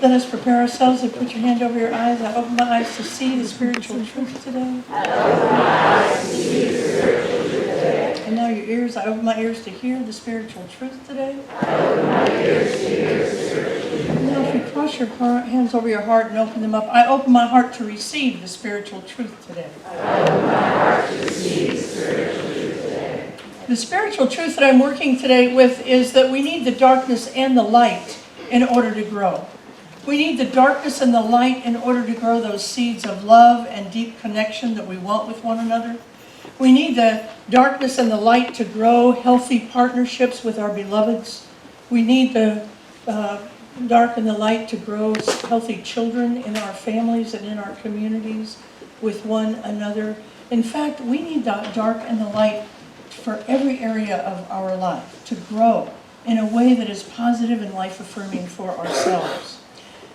Let us prepare ourselves and put your hand over your eyes. I open my eyes to see the spiritual truth today. I open my eyes to see the spiritual truth today. And now your ears, I open my ears to hear the spiritual truth today. I open my ears to hear the spiritual truth today. And now if you cross your hands over your heart and open them up, I open my heart to receive the spiritual truth today. I open my heart to receive the spiritual truth today. The spiritual truth that I'm working today with is that we need the darkness and the light in order to grow. We need the darkness and the light in order to grow those seeds of love and deep connection that we want with one another. We need the darkness and the light to grow healthy partnerships with our beloveds. We need the dark and the light to grow healthy children in our families and in our communities with one another. In fact, we need the dark and the light for every area of our life to grow in a way that is positive and life-affirming for ourselves.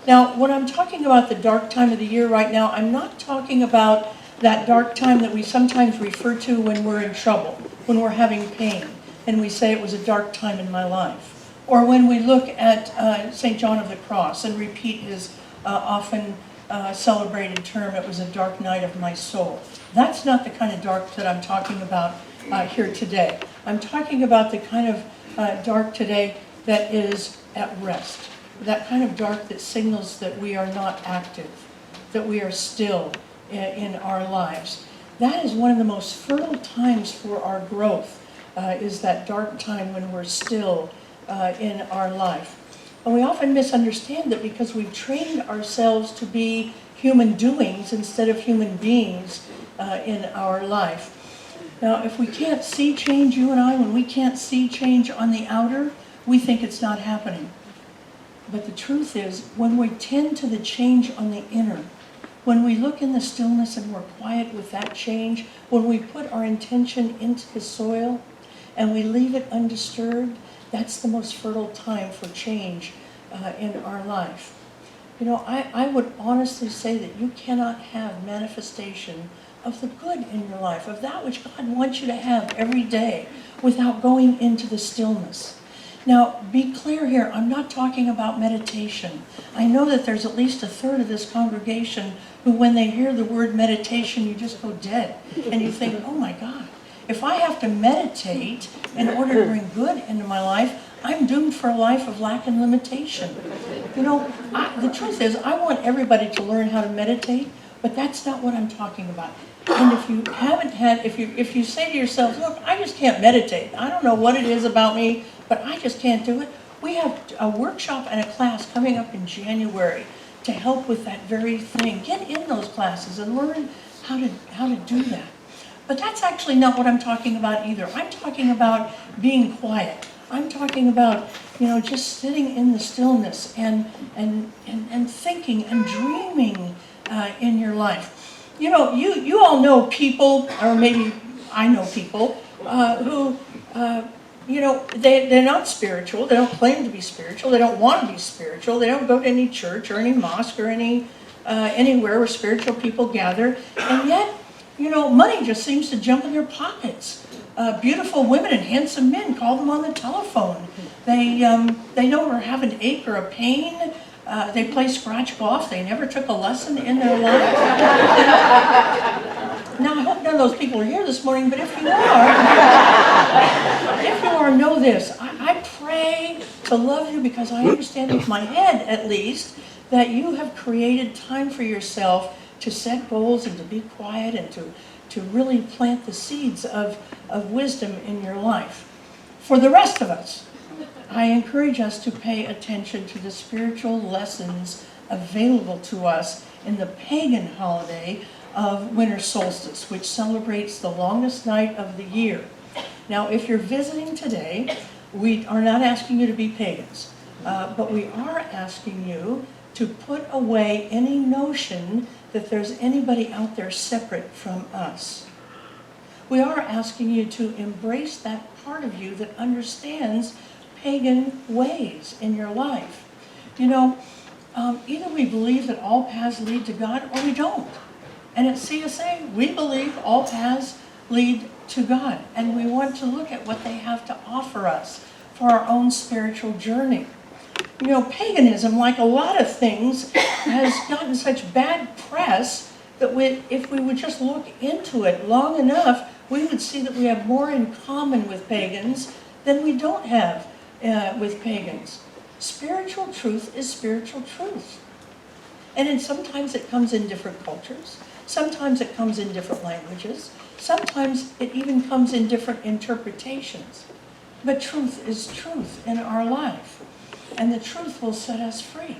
Now, when I'm talking about the dark time of the year right now, I'm not talking about that dark time that we sometimes refer to when we're in trouble, when we're having pain, and we say it was a dark time in my life. Or when we look at St. John of the Cross and repeat his often celebrated term, it was a dark night of my soul. That's not the kind of dark that I'm talking about here today. I'm talking about the kind of dark today that is at rest. That kind of dark that signals that we are not active, that we are still in our lives. That is one of the most fertile times for our growth, is that dark time when we're still in our life. And we often misunderstand that because we've trained ourselves to be human doings instead of human beings in our life. Now, if we can't see change, you and I, when we can't see change on the outer, we think it's not happening. But the truth is, when we tend to the change on the inner, when we look in the stillness and we're quiet with that change, when we put our intention into the soil and we leave it undisturbed, that's the most fertile time for change in our life. You know, I would honestly say that you cannot have manifestation of the good in your life, of that which God wants you to have every day, without going into the stillness. Now, be clear here, I'm not talking about meditation. I know that there's at least a third of this congregation who, when they hear the word meditation, you just go dead. And you think, oh my God, if I have to meditate in order to bring good into my life, I'm doomed for a life of lack and limitation. You know, the truth is, I want everybody to learn how to meditate, but that's not what I'm talking about. And if you haven't had, if you say to yourself, look, I just can't meditate. I don't know what it is about me, but I just can't do it. We have a workshop and a class coming up in January to help with that very thing. Get in those classes and learn how to do that. But that's actually not what I'm talking about either. I'm talking about being quiet. I'm talking about, you know, just sitting in the stillness and thinking and dreaming in your life. You know, you all know people, or maybe I know people who, you know, they're not spiritual. They don't claim to be spiritual. They don't want to be spiritual. They don't go to any church or any mosque or anywhere where spiritual people gather. And yet, you know, money just seems to jump in their pockets. Beautiful women and handsome men call them on the telephone. They don't have an ache or a pain. They play scratch golf. They never took a lesson in their life. Now, I hope none of those people are here this morning, but if you are, know this. I pray to love you because I understand with my head, at least, that you have created time for yourself to set goals and to be quiet and to really plant the seeds of wisdom in your life. For the rest of us, I encourage us to pay attention to the spiritual lessons available to us in the pagan holiday of winter solstice, which celebrates the longest night of the year. Now, if you're visiting today, we are not asking you to be pagans, but we are asking you to put away any notion that there's anybody out there separate from us. We are asking you to embrace that part of you that understands pagan ways in your life. You know, either we believe that all paths lead to God or we don't. And at CSA, we believe all paths lead to God. And we want to look at what they have to offer us for our own spiritual journey. You know, paganism, like a lot of things, has gotten such bad press that if we would just look into it long enough, we would see that we have more in common with pagans than we don't have with pagans. Spiritual truth is spiritual truth. And sometimes it comes in different cultures. Sometimes it comes in different languages. Sometimes it even comes in different interpretations. But truth is truth in our life. And the truth will set us free.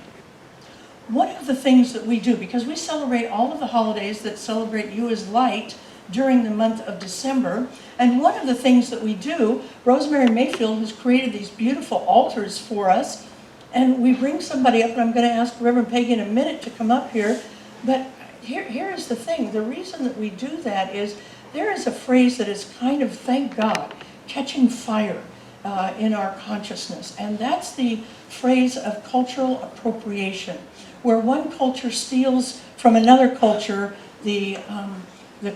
One of the things that we do, because we celebrate all of the holidays that celebrate you as light during the month of December, and one of the things that we do, Rosemary Mayfield has created these beautiful altars for us, and we bring somebody up, and I'm going to ask Reverend Peggy in a minute to come up here, but here is the thing. The reason that we do that is there is a phrase that is kind of, thank God, catching fire in our consciousness, and that's the phrase of cultural appropriation, where one culture steals from another culture the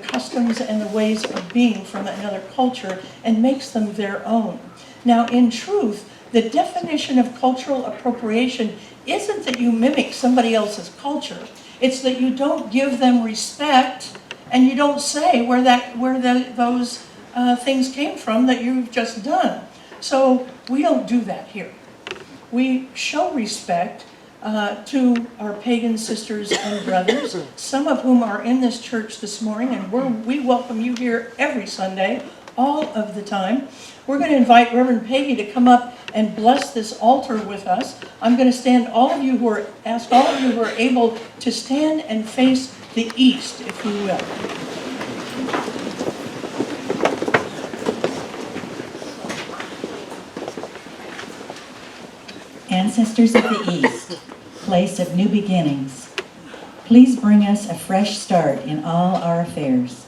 customs and the ways of being from another culture and makes them their own. Now, in truth, the definition of cultural appropriation isn't that you mimic somebody else's culture. It's that you don't give them respect and you don't say where those things came from that you've just done. So we don't do that here. We show respect to our pagan sisters and brothers, some of whom are in this church this morning, and we welcome you here every Sunday, all of the time. We're going to invite Reverend Peggy to come up and bless this altar with us. I'm going to ask all of you who are able to stand and face the east, if you will. Ancestors of the East, place of new beginnings, please bring us a fresh start in all our affairs.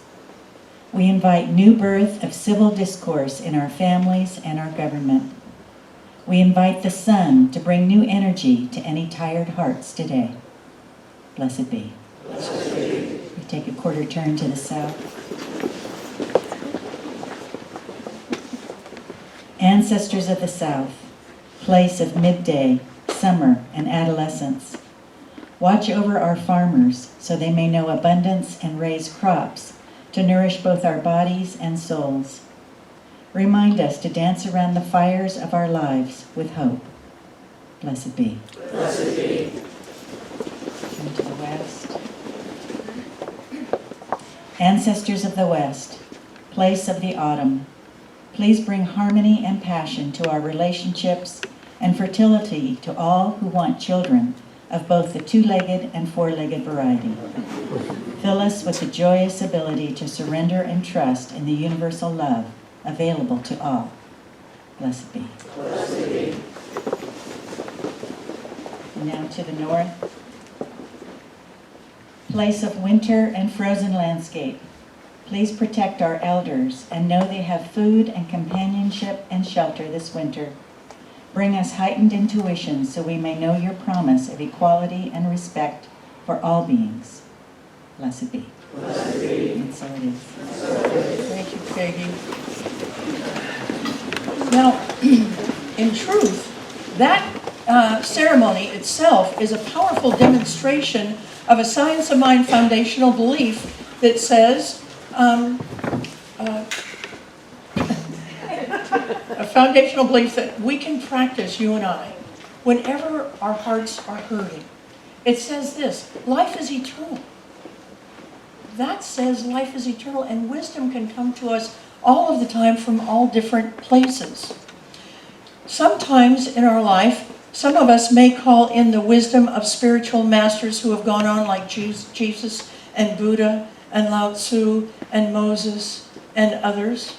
We invite new birth of civil discourse in our families and our government. We invite the sun to bring new energy to any tired hearts today. Blessed be. Blessed be. We take a quarter turn to the south. Ancestors of the South, place of midday, summer, and adolescence. Watch over our farmers so they may know abundance and raise crops to nourish both our bodies and souls. Remind us to dance around the fires of our lives with hope. Blessed be. Blessed be. Turn to the west. Ancestors of the West, place of the autumn, please bring harmony and passion to our relationships and fertility to all who want children of both the two-legged and four-legged variety. Fill us with the joyous ability to surrender and trust in the universal love available to all. Blessed be. Blessed be. Now to the north. Place of winter and frozen landscape. Please protect our elders and know they have food and companionship and shelter this winter. Bring us heightened intuition so we may know your promise of equality and respect for all beings. Blessed be. Blessed be. And so it is. Thank you, Peggy. Now, in truth, that ceremony itself is a powerful demonstration of a Science of Mind foundational belief that says, a foundational belief that we can practice, you and I, whenever our hearts are hurting. It says this, life is eternal. That says life is eternal, and wisdom can come to us all of the time from all different places. Sometimes in our life, some of us may call in the wisdom of spiritual masters who have gone on, like Jesus and Buddha and Lao Tzu and Moses and others.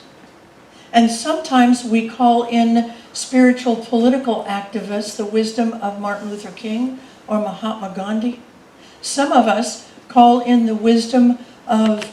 And sometimes we call in spiritual political activists, the wisdom of Martin Luther King or Mahatma Gandhi. Some of us call in the wisdom of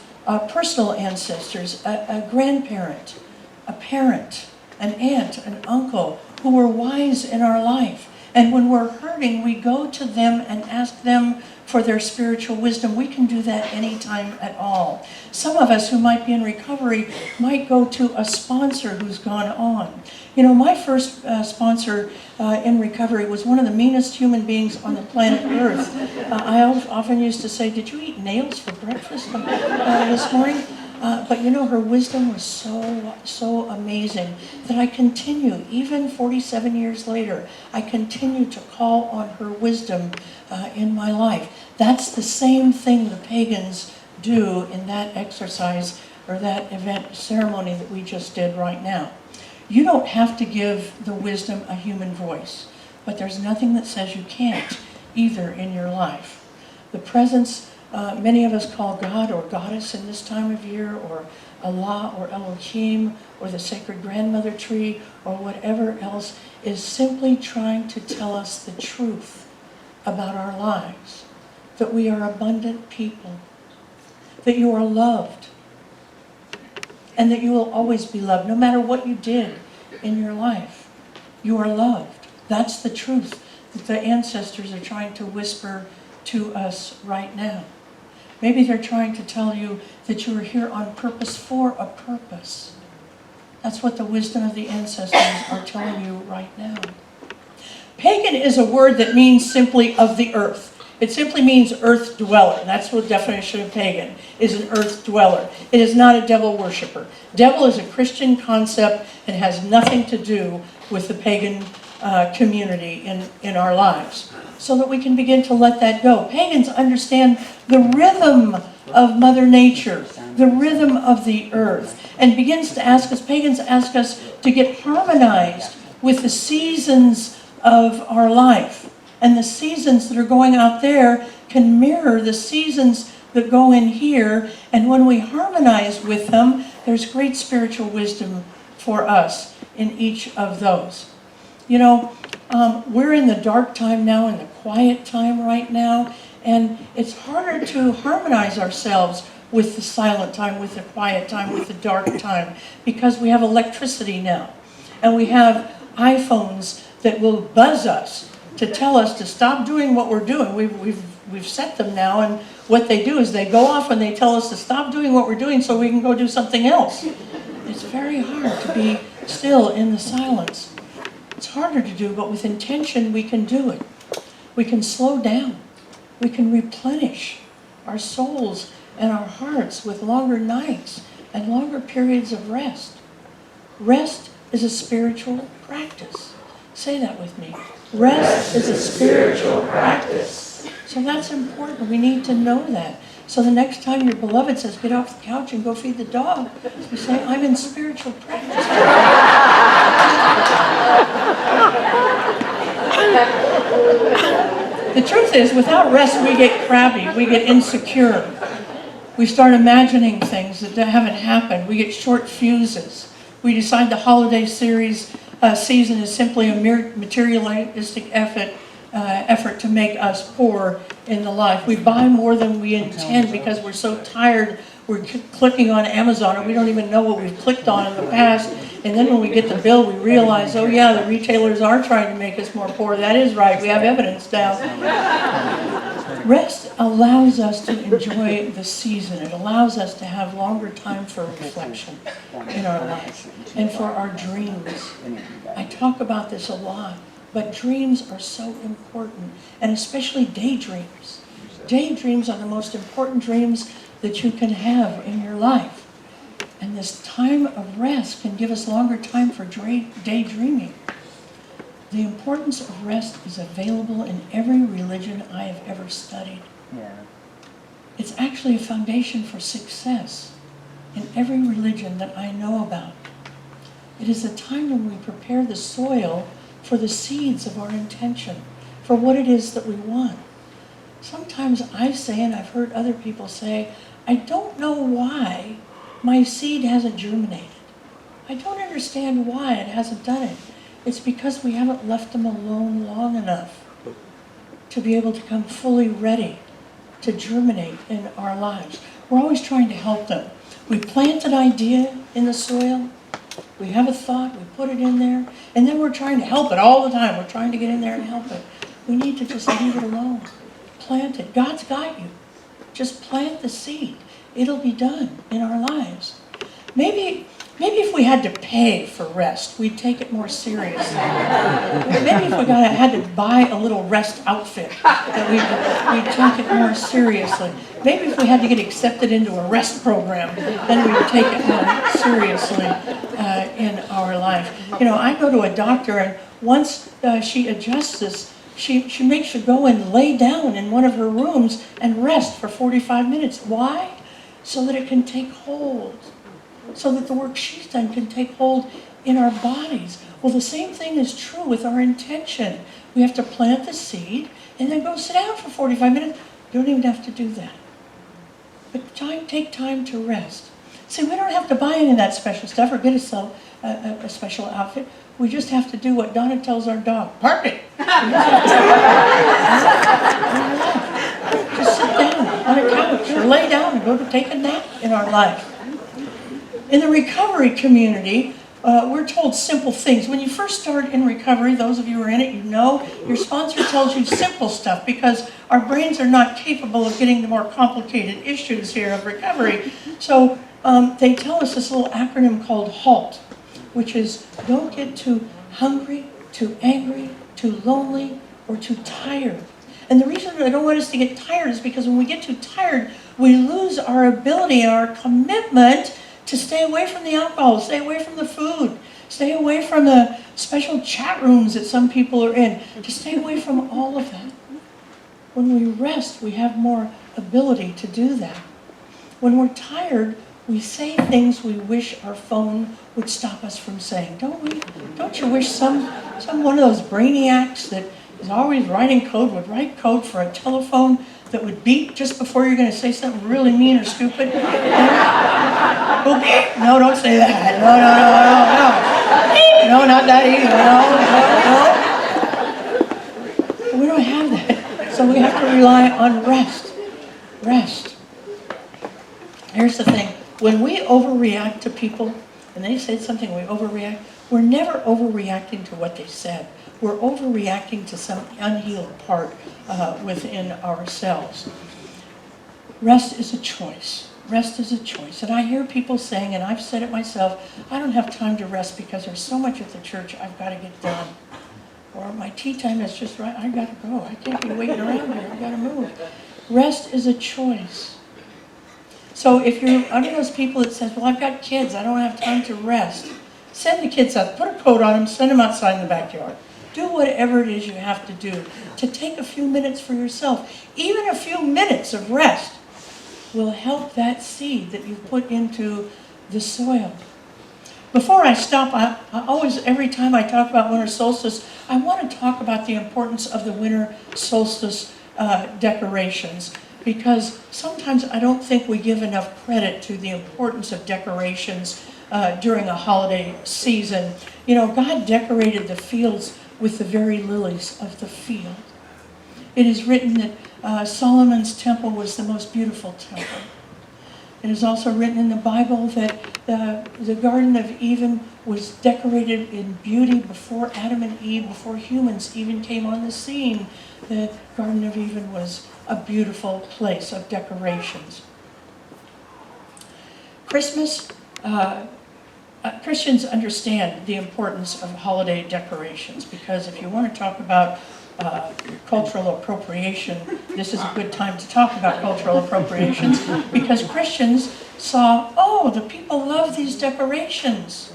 personal ancestors, a grandparent, a parent, an aunt, an uncle, who were wise in our life. And when we're hurting, we go to them and ask them for their spiritual wisdom. We can do that anytime at all. Some of us who might be in recovery might go to a sponsor who's gone on. You know, my first sponsor in recovery was one of the meanest human beings on the planet Earth. I often used to say, "Did you eat nails for breakfast this morning?" But you know, her wisdom was so amazing that I continue, even 47 years later, I continue to call on her wisdom in my life. That's the same thing the pagans do in that exercise or that event ceremony that we just did right now. You don't have to give the wisdom a human voice, but there's nothing that says you can't either in your life. The presence, many of us call God or Goddess in this time of year, or Allah or Elohim or the sacred grandmother tree or whatever else, is simply trying to tell us the truth about our lives, that we are abundant people, that you are loved, and that you will always be loved, no matter what you did in your life. You are loved. That's the truth that the ancestors are trying to whisper to us right now. Maybe they're trying to tell you that you are here on purpose for a purpose. That's what the wisdom of the ancestors are telling you right now. Pagan is a word that means simply of the earth. It simply means earth dweller. That's the definition of pagan, is an earth dweller. It is not a devil worshiper. Devil is a Christian concept and has nothing to do with the pagan community in our lives, so that we can begin to let that go. Pagans understand the rhythm of Mother Nature, the rhythm of the earth, and begins to ask us, pagans ask us to get harmonized with the seasons of our life. And the seasons that are going out there can mirror the seasons that go in here. And when we harmonize with them, there's great spiritual wisdom for us in each of those. You know, we're in the dark time now, in the quiet time right now, and it's harder to harmonize ourselves with the silent time, with the quiet time, with the dark time, because we have electricity now, and we have iPhones that will buzz us to tell us to stop doing what we're doing. We've set them now, and what they do is they go off and they tell us to stop doing what we're doing so we can go do something else. It's very hard to be still in the silence. It's harder to do, but with intention we can do it. We can slow down. We can replenish our souls and our hearts with longer nights and longer periods of rest. Rest is a spiritual practice. Say that with me. Rest is a spiritual practice. So that's important. We need to know that. So the next time your beloved says, "Get off the couch and go feed the dog," you say, "I'm in spiritual practice." The truth is, without rest, we get crabby. We get insecure. We start imagining things that haven't happened. We get short fuses. We decide the holiday season is simply a mere materialistic effort to make us poor in the life. We buy more than we intend because we're so tired. We're clicking on Amazon and we don't even know what we've clicked on in the past. And then when we get the bill, we realize, oh yeah, the retailers are trying to make us more poor. That is right. We have evidence now. Rest allows us to enjoy the season. It allows us to have longer time for reflection in our lives and for our dreams. I talk about this a lot, but dreams are so important, and especially daydreams. Daydreams are the most important dreams that you can have in your life. And this time of rest can give us longer time for daydreaming. The importance of rest is available in every religion I have ever studied. Yeah. It's actually a foundation for success in every religion that I know about. It is a time when we prepare the soil for the seeds of our intention, for what it is that we want. Sometimes I say, and I've heard other people say, I don't know why my seed hasn't germinated. I don't understand why it hasn't done it. It's because we haven't left them alone long enough to be able to come fully ready to germinate in our lives. We're always trying to help them. We plant an idea in the soil, we have a thought, we put it in there, and then we're trying to help it all the time. We're trying to get in there and help it. We need to just leave it alone. plant it. God's got you. Just plant the seed. It'll be done in our lives. Maybe if we had to pay for rest, we'd take it more seriously. Maybe if we had to buy a little rest outfit, that we'd take it more seriously. Maybe if we had to get accepted into a rest program, then we would take it more seriously in our life. You know, I go to a doctor, and once she adjusts this, she makes you go and lay down in one of her rooms and rest for 45 minutes. Why? So that it can take hold. So that the work she's done can take hold in our bodies. Well, the same thing is true with our intention. We have to plant the seed and then go sit down for 45 minutes. You don't even have to do that. But take time to rest. See, we don't have to buy any of that special stuff or get a special outfit. We just have to do what Donna tells our dog. Park it. Just sit down on a couch or lay down and go to take a nap in our life. In the recovery community, we're told simple things. When you first start in recovery, those of you who are in it, you know, your sponsor tells you simple stuff because our brains are not capable of getting the more complicated issues here of recovery. So they tell us this little acronym called HALT, which is don't get too hungry, too angry, too lonely, or too tired. And the reason I don't want us to get tired is because when we get too tired, we lose our ability and our commitment to stay away from the alcohol, stay away from the food, stay away from the special chat rooms that some people are in, to stay away from all of that. When we rest, we have more ability to do that. When we're tired, we say things we wish our phone would stop us from saying, don't we? Don't you wish some one of those brainiacs that is always writing code would write code for a telephone that would beep just before you're going to say something really mean or stupid? Go beep. No, don't say that. No. No, not that either. No. We don't have that. So we have to rely on rest. Rest. Here's the thing. When we overreact to people, and they say something, we overreact, we're never overreacting to what they said. We're overreacting to some unhealed part within ourselves. Rest is a choice. Rest is a choice. And I hear people saying, and I've said it myself, I don't have time to rest because there's so much at the church I've got to get done. Or my tea time is just right, I've got to go. I can't be waiting around here. I've got to move. Rest is a choice. So if you're under those people that says, well, I've got kids, I don't have time to rest, send the kids out, put a coat on them, send them outside in the backyard. Do whatever it is you have to do to take a few minutes for yourself. Even a few minutes of rest will help that seed that you put into the soil. Before I stop, I always, every time I talk about winter solstice, I want to talk about the importance of the winter solstice decorations. Because sometimes I don't think we give enough credit to the importance of decorations during a holiday season. You know, God decorated the fields with the very lilies of the field. It is written that Solomon's temple was the most beautiful temple. It is also written in the Bible that the Garden of Eden was decorated in beauty before Adam and Eve, before humans even came on the scene. The Garden of Eden was a beautiful place of decorations. Christmas, Christians understand the importance of holiday decorations because if you want to talk about cultural appropriation, this is a good time to talk about cultural appropriations because Christians saw, oh, the people love these decorations.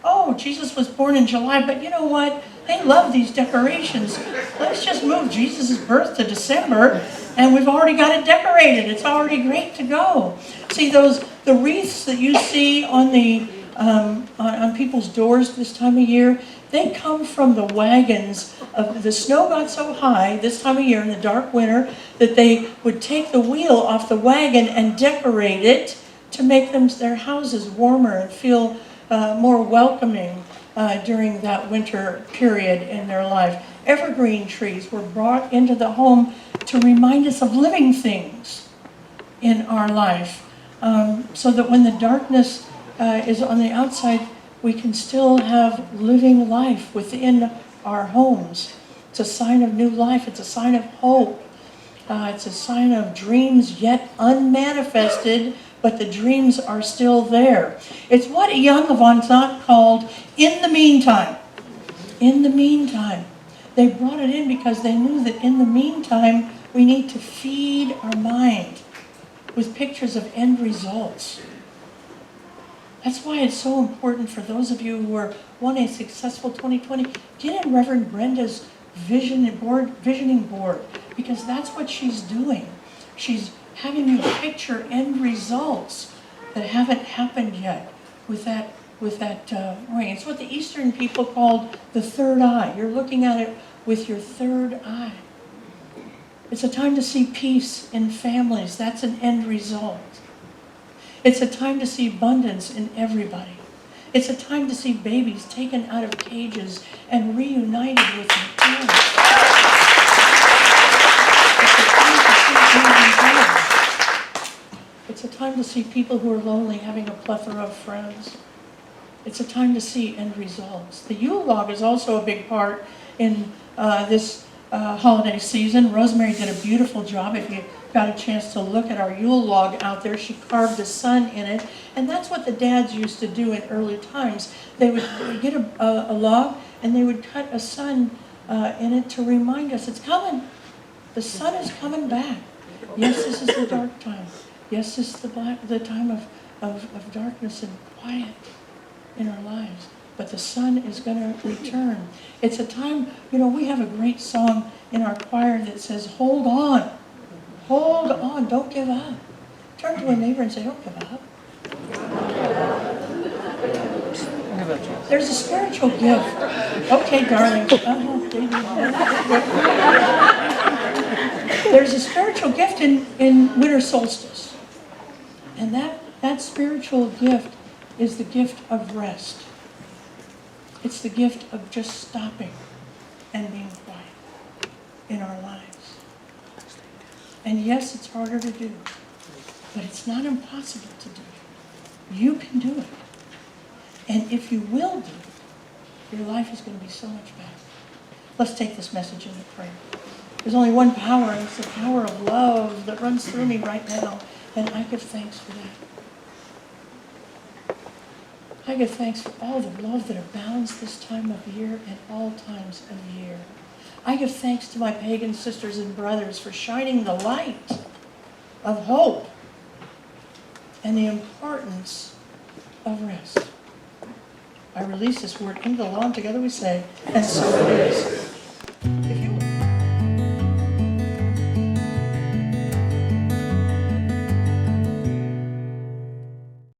Oh, Jesus was born in July, but you know what? They love these decorations. Let's just move Jesus' birth to December, and we've already got it decorated. It's already great to go. See, the wreaths that you see on the on people's doors this time of year, they come from the wagons. The snow got so high this time of year in the dark winter that they would take the wheel off the wagon and decorate it to make their houses warmer and feel more welcoming during that winter period in their life. Evergreen trees were brought into the home to remind us of living things in our life, so that when the darkness is on the outside, we can still have living life within our homes. It's a sign of new life. It's a sign of hope. It's a sign of dreams yet unmanifested, but the dreams are still there. It's what a young avant called in the meantime. In the meantime. They brought it in because they knew that in the meantime, we need to feed our mind with pictures of end results. That's why it's so important for those of you who are wanting a successful 2020, get in Reverend Brenda's visioning board, because that's what she's doing. She's having you picture end results that haven't happened yet with that ring. It's what the Eastern people called the third eye. You're looking at it with your third eye. It's a time to see peace in families. That's an end result. It's a time to see abundance in everybody. It's a time to see babies taken out of cages and reunited with their parents. It's a time to see people who are lonely having a plethora of friends. It's a time to see end results. The Yule log is also a big part in this holiday season. Rosemary did a beautiful job. If you got a chance to look at our Yule log out there, she carved a sun in it. And that's what the dads used to do in early times. They would get a log and they would cut a sun in it to remind us it's coming. The sun is coming back. Yes, this is the dark time. Yes, this is the time of darkness and quiet in our lives. But the sun is going to return. It's a time, we have a great song in our choir that says, hold on, don't give up. Turn to a neighbor and say, don't give up. There's a spiritual gift. Okay, darling. There's a spiritual gift in winter solstice. And that spiritual gift is the gift of rest. It's the gift of just stopping and being quiet in our lives. And yes, it's harder to do, but it's not impossible to do. You can do it. And if you will do it, your life is going to be so much better. Let's take this message into prayer. There's only one power, and it's the power of love that runs through me right now. And I give thanks for that. I give thanks for all the love that abounds this time of year and all times of year. I give thanks to my pagan sisters and brothers for shining the light of hope and the importance of rest. I release this word into the law, and together we say, and so it is.